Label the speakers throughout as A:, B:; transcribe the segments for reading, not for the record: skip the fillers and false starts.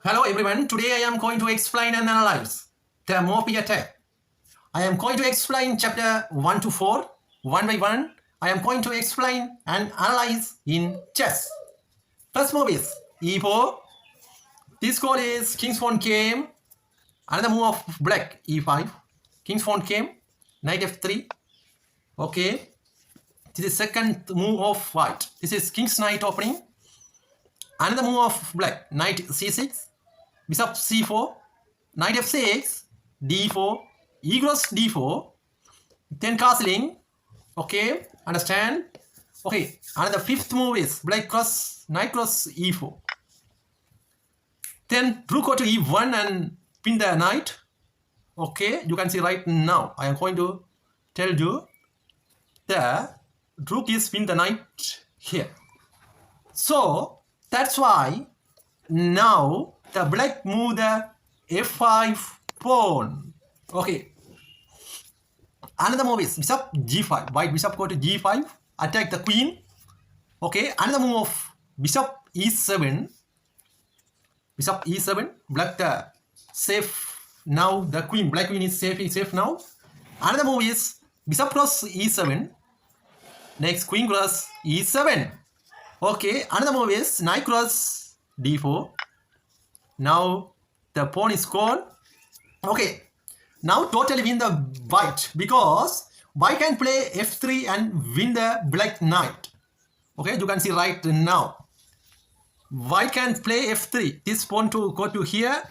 A: Hello everyone, today I am going to explain and analyze the morphy attack. I am going to explain chapter 1 to 4, one by one. I am going to explain and analyze in chess. First move is e4. This call is king's pawn came. Another move of black, e5. King's pawn came, knight f3. Okay. This is second move of white. This is king's knight opening. Another move of black, knight c6. Bishop c4, knight f6, d4, e cross d4, then castling. Okay, understand? Okay, another fifth move is black cross, knight cross e4. Then rook go to e1 and pin the knight. Okay, you can see right now. I am going to tell you the rook is pin the knight here. So that's why now the black move the f5 pawn. Okay. Another move is bishop g5. White bishop go to g5. Attack the queen. Okay. Another move of bishop e7. Bishop e7. Black the safe now. The queen. Black queen is safe now. Another move is bishop cross e7. Next queen cross e7. Okay. Another move is knight cross d4. Now the pawn is gone. Okay. Now totally win the white because white can play f3 and win the black knight. Okay, you can see right now. White can play f3. This pawn to go to here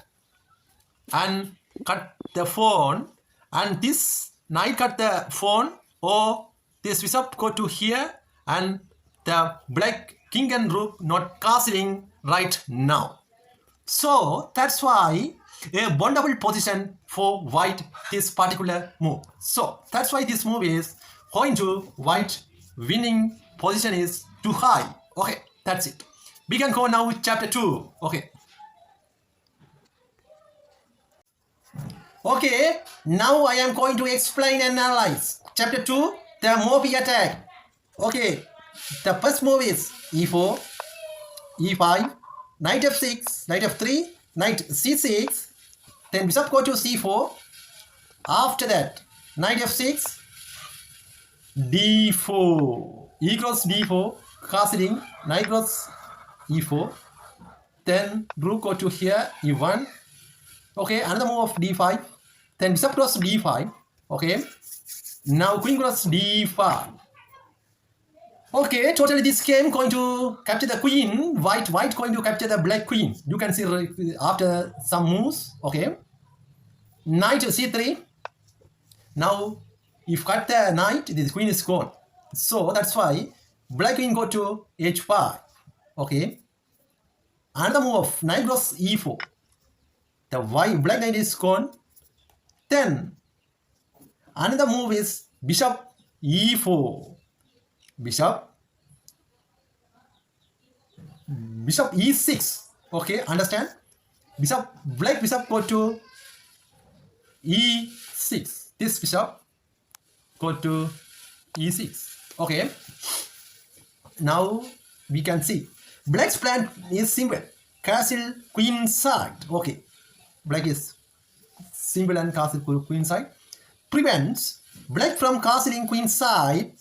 A: and cut the pawn, and this knight cut the pawn, or this bishop go to here and the black king and rook not castling right now. So that's why a wonderful position for white this particular move. So that's why this move is going to white winning position is too high. Okay, that's it. We can go now with chapter 2. Okay. Okay, now I am going to explain and analyze chapter 2, the morphy attack. Okay, the first move is e4, e5, knight f6, knight f3, knight c6, then bishop go to c4. After that, knight f6, d4, e cross d4, castling, knight cross e4, then rook go to here, e1. Okay, another move of d5, then bishop cross d5. Okay, now queen cross d5. Okay, totally this game going to capture the queen. White going to capture the black queen. You can see after some moves. Okay, knight c3. Now if cut the knight, the queen is gone. So that's why black queen go to h5. Okay, another move of knight cross e4. The black knight is gone. Then another move is bishop e4. Bishop e6. Okay, understand? Black bishop go to e6. This bishop go to e6. Okay, now we can see black's plan is simple. Castle queen side. Okay, black is simple and castle queen side prevents black from castling queen side.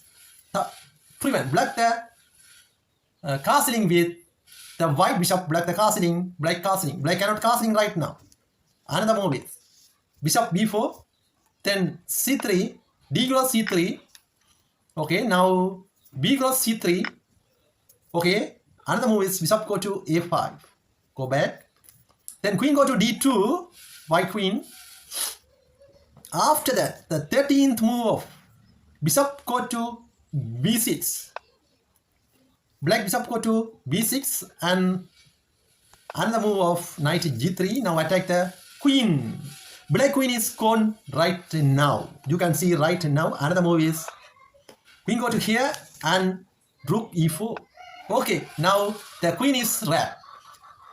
A: Prevent black the castling with the white bishop, black the castling, black castling. Black cannot castling right now. Another move is bishop b4, then c3, d cross c3. Okay, now b cross c3. Okay, another move is bishop go to a5. Go back. Then queen go to d2, white queen. After that, the 13th move of bishop go to b6. Black bishop go to b6 and another move of knight g3. Now attack the queen. Black queen is gone right now. You can see right now. Another move is queen go to here and rook e4. Okay, now the queen is wrapped.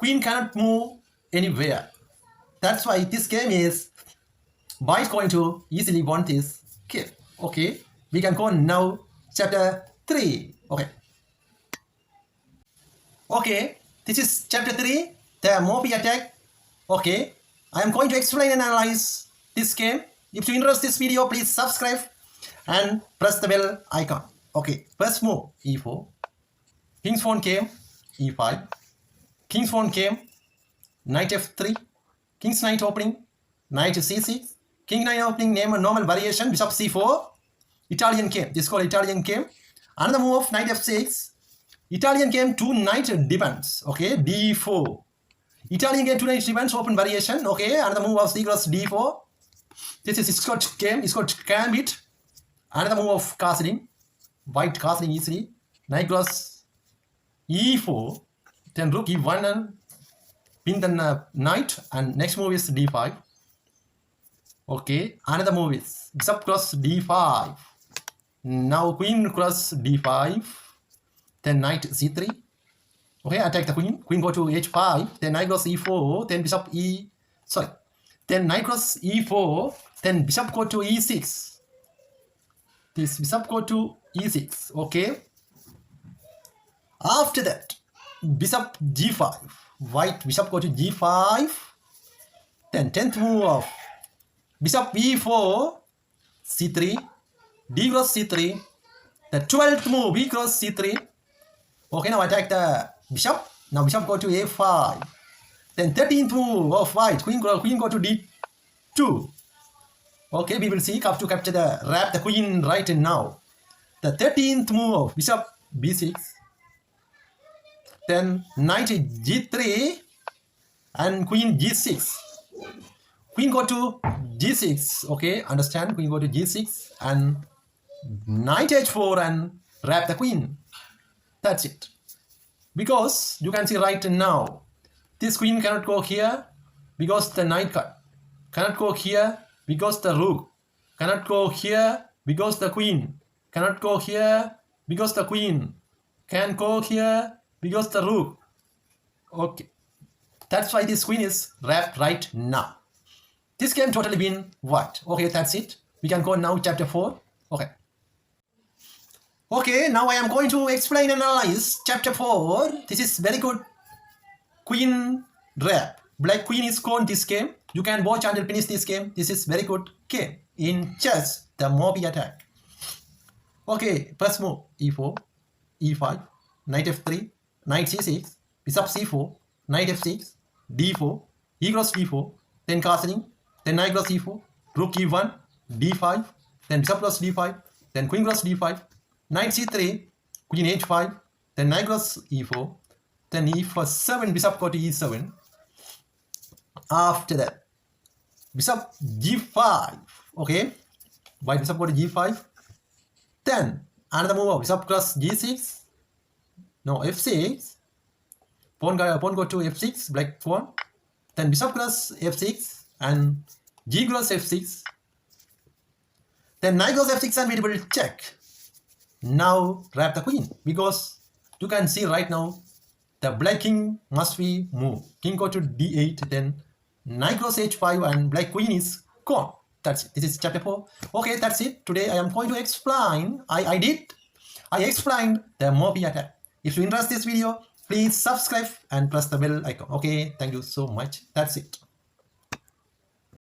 A: Queen cannot move anywhere. That's why this game is white going to easily won this kill. Okay, we can go now chapter 3. Okay, this is chapter 3, the morphy attack. Okay, I am going to explain and analyze this game. If you interest this video, please subscribe and press the bell icon. Okay, first move e4. King's pawn came e5. King's pawn came knight f3. King's knight opening knight c6. King knight opening, name a normal variation, bishop c4. Italian game. This is called Italian game. Another move of knight f6. Italian game, two knight depends. Okay, d4. Italian game, two knight depends, open variation. Okay, another move of c cross d4. This is Scotch game. It's called gambit. Another move of castling. White castling easily. Knight cross e4. Then rook e1 and pin the knight. And next move is d5. Okay, another move is bishop cross d5. Now queen cross d5. Then knight c3. Okay, attack the queen. Queen go to h5. Then knight cross e4. Then bishop then knight cross e4. Then bishop go to e6. This bishop go to e6. Okay. After that, bishop g5. White bishop go to g5. Then 10th move of bishop e4, c3, d cross c3. The 12th move, b cross c3. Okay, now attack the bishop. Now bishop go to a5. Then 13th move of white, queen go to d2. Okay, we will see how to capture wrap the queen right now. The 13th move of bishop b6. Then knight g3 and queen g6. Queen go to g6. Okay, understand? Queen go to g6 and knight h4 and wrap the queen. That's it. Because you can see right now, this queen cannot go here because the knight cannot go here because the rook cannot go here because the queen cannot go here because the queen can go here because the rook. Okay, that's why this queen is wrapped right now. This game totally been what? Okay, that's it. We can go now chapter 4. Okay, now I am going to explain and analyze chapter 4. This is very good queen wrap. Black queen is gone this game. You can watch until finish this game. This is very good game in chess, the morphy attack. Okay, first move e4, e5, knight f3, knight c6, bishop c4, knight f6, d4, e cross d4, then castling, then knight cross e4, rook e1, d5, then bishop cross d5, then queen cross d5, knight c3, queen h5, then knight cross e4, then e7, bishop go to e7. After that, bishop g5. Okay, white bishop go to g5. Then another move of bishop cross g6. No, f6. Pawn go to f6, black pawn. Then bishop cross f6 and g cross f6. Then knight goes f6 and we will check. Now wrap the queen because you can see right now the black king must be moved. King go to d8, then knight cross h5 and black queen is gone. That's it. This is chapter 4. Okay, that's it. Today I am going to explain. I explained the morphy attack. If you interest this video, please subscribe and press the bell icon. Okay, thank you so much. That's it.